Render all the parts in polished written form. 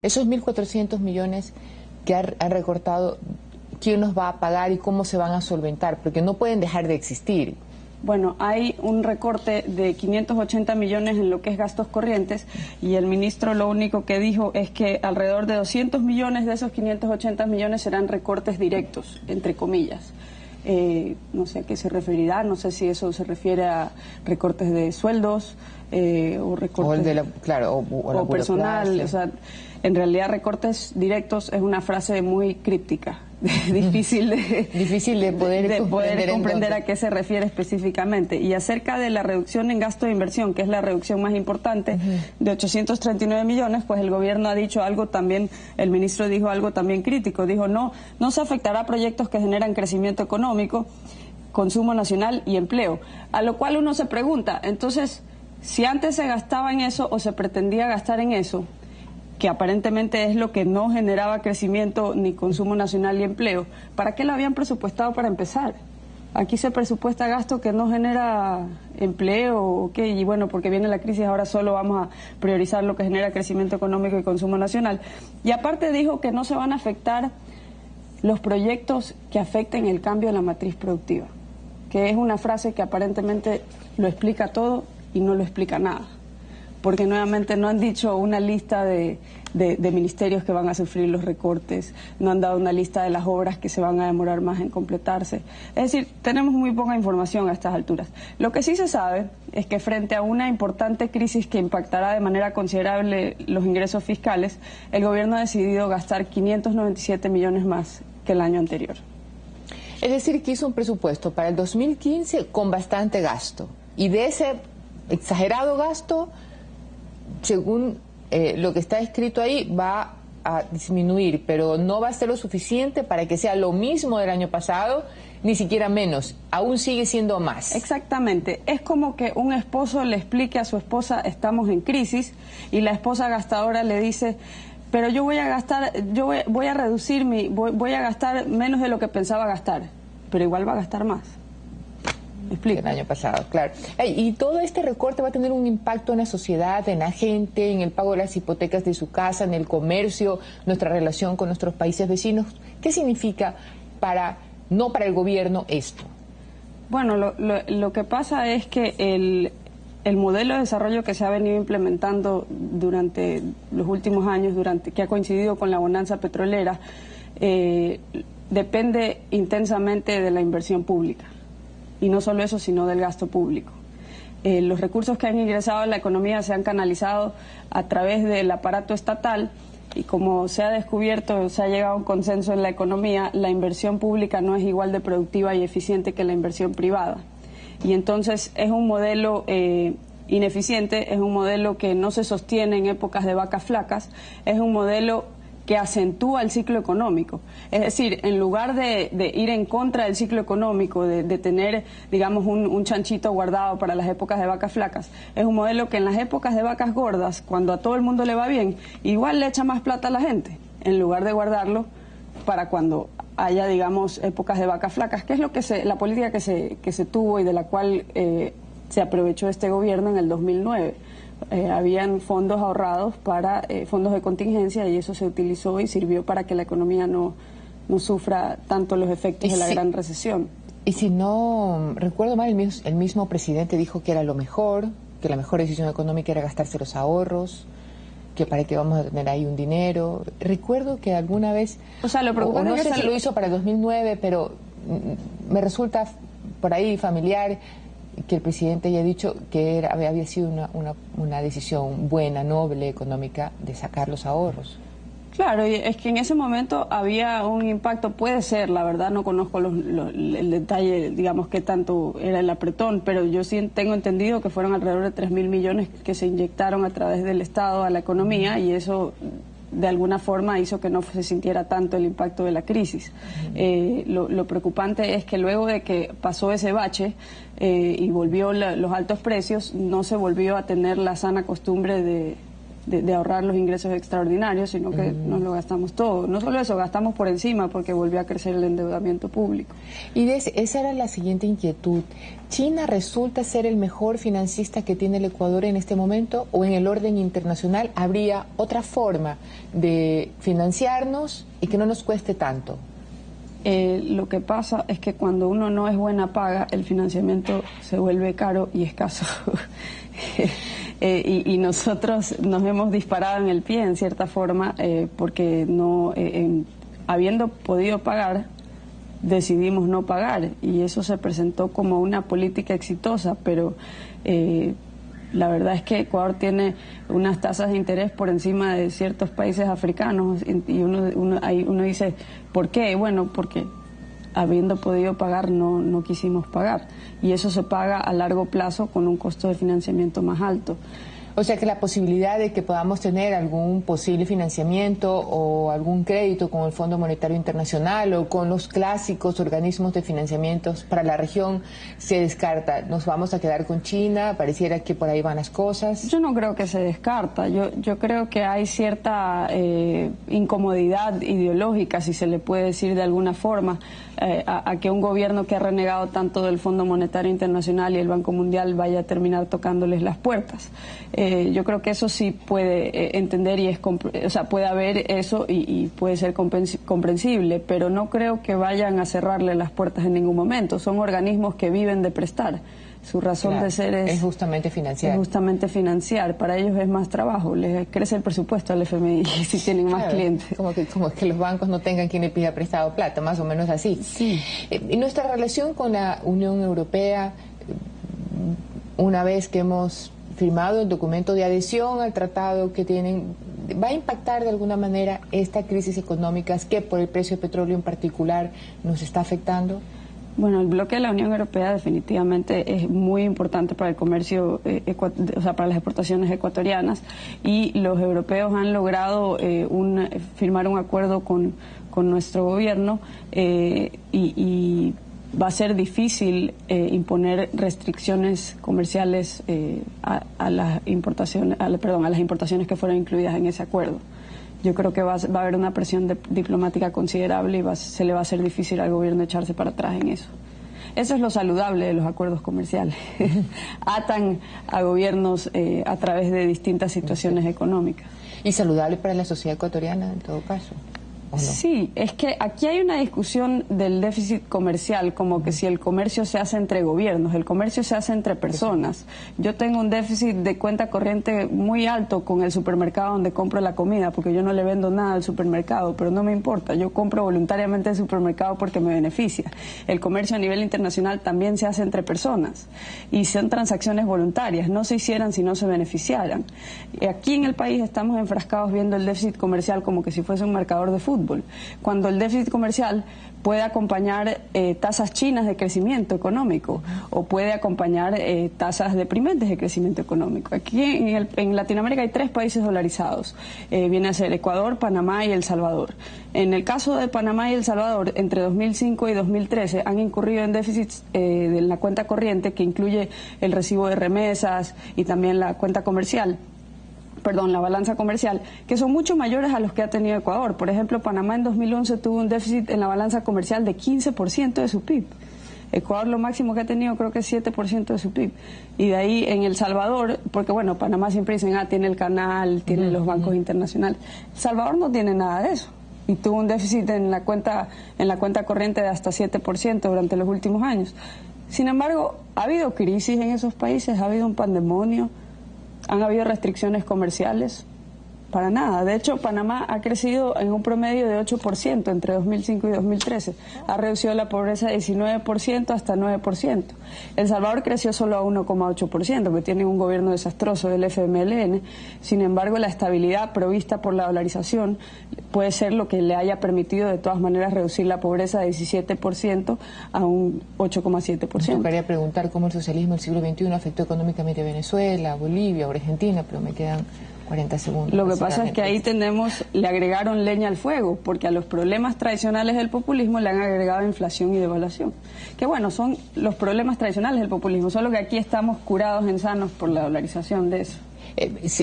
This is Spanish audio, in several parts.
Esos 1.400 millones que ha recortado, ¿quién los va a pagar y cómo se van a solventar? Porque no pueden dejar de existir. Bueno, hay un recorte de 580 millones en lo que es gastos corrientes y el ministro lo único que dijo es que alrededor de 200 millones de esos 580 millones serán recortes directos, entre comillas. No sé a qué se referirá, no sé si eso se refiere a recortes de sueldos o recortes o personal. O sea, en realidad recortes directos es una frase muy críptica, difícil de poder comprender a qué se refiere específicamente. Y acerca de la reducción en gasto de inversión, que es la reducción más importante, de 839 millones, pues el gobierno ha dicho algo también, el ministro dijo algo también crítico, dijo no se afectará a proyectos que generan crecimiento económico, consumo nacional y empleo. A lo cual uno se pregunta, entonces, si antes se gastaba en eso o se pretendía gastar en eso, que aparentemente es lo que no generaba crecimiento ni consumo nacional y empleo, ¿para qué lo habían presupuestado para empezar? Aquí se presupuesta gasto que no genera empleo, ¿ok? Y bueno, porque viene la crisis, ahora solo vamos a priorizar lo que genera crecimiento económico y consumo nacional. Y aparte dijo que no se van a afectar los proyectos que afecten el cambio de la matriz productiva, que es una frase que aparentemente lo explica todo y no lo explica nada. Porque nuevamente no han dicho una lista de ministerios que van a sufrir los recortes, no han dado una lista de las obras que se van a demorar más en completarse. Es decir, tenemos muy poca información a estas alturas. Lo que sí se sabe es que frente a una importante crisis que impactará de manera considerable los ingresos fiscales, el gobierno ha decidido gastar 597 millones más que el año anterior. Es decir, que hizo un presupuesto para el 2015 con bastante gasto, y de ese exagerado gasto, según lo que está escrito ahí, va a disminuir, pero no va a ser lo suficiente para que sea lo mismo del año pasado, ni siquiera menos, aún sigue siendo más. Exactamente, es como que un esposo le explique a su esposa estamos en crisis y la esposa gastadora le dice pero yo voy a gastar, voy a reducir voy a gastar menos de lo que pensaba gastar, pero igual va a gastar más. Explica. El año pasado, claro. Y todo este recorte va a tener un impacto en la sociedad, en la gente, en el pago de las hipotecas de su casa, en el comercio, nuestra relación con nuestros países vecinos. ¿Qué significa no para el gobierno esto? Bueno, lo que pasa es que el modelo de desarrollo que se ha venido implementando durante los últimos años, que ha coincidido con la bonanza petrolera, depende intensamente de la inversión pública. Y no solo eso, sino del gasto público. Los recursos que han ingresado a la economía se han canalizado a través del aparato estatal y como se ha descubierto, se ha llegado a un consenso en la economía, la inversión pública no es igual de productiva y eficiente que la inversión privada. Y entonces es un modelo ineficiente, es un modelo que no se sostiene en épocas de vacas flacas, es un modelo que acentúa el ciclo económico. Es decir, en lugar de ir en contra del ciclo económico, de tener, digamos, un chanchito guardado para las épocas de vacas flacas, es un modelo que en las épocas de vacas gordas, cuando a todo el mundo le va bien, igual le echa más plata a la gente, en lugar de guardarlo para cuando haya, digamos, épocas de vacas flacas, que es lo que la política que se tuvo y de la cual se aprovechó este gobierno en el 2009. Habían fondos ahorrados para fondos de contingencia y eso se utilizó y sirvió para que la economía no sufra tanto los efectos de la gran recesión. Y si no recuerdo mal, el mismo presidente dijo que era lo mejor, que la mejor decisión económica era gastarse los ahorros, que para qué vamos a tener ahí un dinero. Recuerdo que alguna vez, no sé si lo hizo para el 2009, pero me resulta por ahí familiar que el presidente haya dicho que había sido una decisión buena, noble, económica, de sacar los ahorros. Claro, y es que en ese momento había un impacto, puede ser, la verdad no conozco el detalle, digamos, qué tanto era el apretón, pero yo sí tengo entendido que fueron alrededor de 3.000 millones que se inyectaron a través del Estado a la economía y eso de alguna forma hizo que no se sintiera tanto el impacto de la crisis. Lo preocupante es que luego de que pasó ese bache y volvió los altos precios, no se volvió a tener la sana costumbre de ahorrar los ingresos extraordinarios, sino que nos lo gastamos todo. No solo eso, gastamos por encima porque volvió a crecer el endeudamiento público. Y esa era la siguiente inquietud. ¿China resulta ser el mejor financista que tiene el Ecuador en este momento, o en el orden internacional habría otra forma de financiarnos y que no nos cueste tanto? Lo que pasa es que cuando uno no es buena paga, el financiamiento se vuelve caro y escaso. Y nosotros nos hemos disparado en el pie, en cierta forma, porque no, habiendo podido pagar, decidimos no pagar, y eso se presentó como una política exitosa, pero la verdad es que Ecuador tiene unas tasas de interés por encima de ciertos países africanos, y uno dice, ¿por qué? Bueno, porque habiendo podido pagar no quisimos pagar, y eso se paga a largo plazo con un costo de financiamiento más alto. O sea que la posibilidad de que podamos tener algún posible financiamiento o algún crédito con el Fondo Monetario Internacional o con los clásicos organismos de financiamientos para la región se descarta. ¿Nos vamos a quedar con China? Pareciera que por ahí van las cosas. Yo no creo que se descarta. Yo creo que hay cierta incomodidad ideológica, si se le puede decir de alguna forma, a que un gobierno que ha renegado tanto del Fondo Monetario Internacional y el Banco Mundial vaya a terminar tocándoles las puertas. Yo creo que eso sí puede entender y puede haber eso y puede ser comprensible, pero no creo que vayan a cerrarle las puertas en ningún momento. Son organismos que viven de prestar. Su razón de ser es justamente financiar. Es justamente financiar. Para ellos es más trabajo, les crece el presupuesto al FMI si tienen más clientes. Como que los bancos no tengan quien le pida prestado plata, más o menos así. Sí. Y nuestra relación con la Unión Europea, una vez que hemos firmado el documento de adhesión al tratado que tienen, ¿va a impactar de alguna manera esta crisis económica que por el precio del petróleo en particular nos está afectando? Bueno, el bloque de la Unión Europea definitivamente es muy importante para el comercio, para las exportaciones ecuatorianas, y los europeos han logrado firmar un acuerdo con nuestro gobierno y va a ser difícil imponer restricciones comerciales a las importaciones, a las importaciones que fueron incluidas en ese acuerdo. Yo creo que va a haber una presión diplomática considerable y se le va a hacer difícil al gobierno echarse para atrás en eso. Eso es lo saludable de los acuerdos comerciales. Atan a gobiernos a través de distintas situaciones económicas. ¿Y saludable para la sociedad ecuatoriana en todo caso? ¿O no? Sí, es que aquí hay una discusión del déficit comercial, como que si el comercio se hace entre gobiernos, el comercio se hace entre personas. Yo tengo un déficit de cuenta corriente muy alto con el supermercado donde compro la comida, porque yo no le vendo nada al supermercado, pero no me importa, yo compro voluntariamente el supermercado porque me beneficia. El comercio a nivel internacional también se hace entre personas y son transacciones voluntarias, no se hicieran si no se beneficiaran. Aquí en el país estamos enfrascados viendo el déficit comercial como que si fuese un marcador de fútbol, cuando el déficit comercial puede acompañar tasas chinas de crecimiento económico o puede acompañar tasas deprimentes de crecimiento económico. Aquí en Latinoamérica hay 3 países dolarizados, viene a ser Ecuador, Panamá y El Salvador. En el caso de Panamá y El Salvador, entre 2005 y 2013 han incurrido en déficits de la cuenta corriente, que incluye el recibo de remesas y también la cuenta comercial, la balanza comercial, que son mucho mayores a los que ha tenido Ecuador. Por ejemplo, Panamá en 2011 tuvo un déficit en la balanza comercial de 15% de su PIB. Ecuador lo máximo que ha tenido creo que es 7% de su PIB. Y de ahí en El Salvador, porque bueno, Panamá siempre dicen, tiene el canal, tiene los bancos internacionales. El Salvador no tiene nada de eso. Y tuvo un déficit en la cuenta corriente de hasta 7% durante los últimos años. Sin embargo, ha habido crisis en esos países, ha habido un pandemonio, han habido restricciones comerciales, para nada. De hecho, Panamá ha crecido en un promedio de 8% entre 2005 y 2013. Ha reducido la pobreza de 19% hasta 9%. El Salvador creció solo a 1,8%, porque tiene un gobierno desastroso del FMLN. Sin embargo, la estabilidad provista por la dolarización puede ser lo que le haya permitido de todas maneras reducir la pobreza de 17% a un 8,7%. Me quería preguntar cómo el socialismo del siglo XXI afectó económicamente a Venezuela, Bolivia, Argentina, pero me quedan 40 segundos. Lo que pasa es que ahí le agregaron leña al fuego, porque a los problemas tradicionales del populismo le han agregado inflación y devaluación. Que bueno, son los problemas tradicionales del populismo, solo que aquí estamos curados en sanos por la dolarización de eso.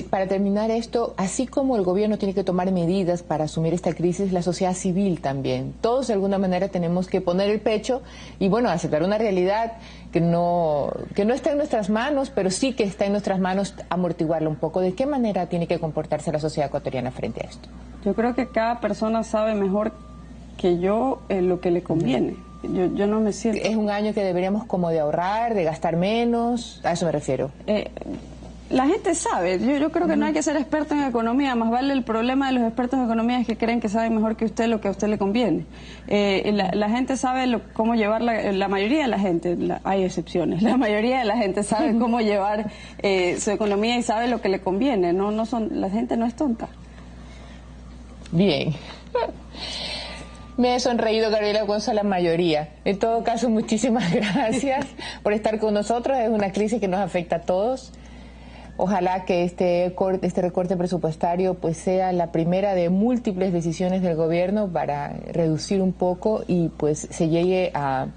Para terminar esto, así como el gobierno tiene que tomar medidas para asumir esta crisis, la sociedad civil también. Todos de alguna manera tenemos que poner el pecho y bueno, aceptar una realidad que no está en nuestras manos, pero sí que está en nuestras manos amortiguarla un poco. ¿De qué manera tiene que comportarse la sociedad ecuatoriana frente a esto? Yo creo que cada persona sabe mejor que yo lo que le conviene. Yo no me siento... Es un año que deberíamos como de ahorrar, de gastar menos, a eso me refiero. La gente sabe, yo creo que no hay que ser experto en economía, más vale el problema de los expertos en economía es que creen que saben mejor que usted lo que a usted le conviene. La gente sabe cómo llevar, la mayoría de la gente, hay excepciones, la mayoría de la gente sabe cómo llevar su economía y sabe lo que le conviene, la gente no es tonta. Bien. Me he sonreído, Gabriela Alfonso, la mayoría. En todo caso, muchísimas gracias por estar con nosotros. Es una crisis que nos afecta a todos. Ojalá que este recorte presupuestario pues sea la primera de múltiples decisiones del gobierno para reducir un poco y pues se llegue a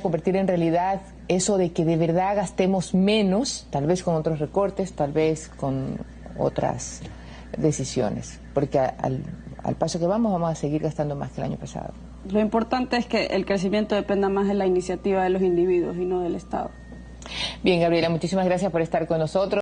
convertir en realidad eso de que de verdad gastemos menos, tal vez con otros recortes, tal vez con otras decisiones, porque al paso que vamos a seguir gastando más que el año pasado. Lo importante es que el crecimiento dependa más de la iniciativa de los individuos y no del Estado. Bien, Gabriela, muchísimas gracias por estar con nosotros.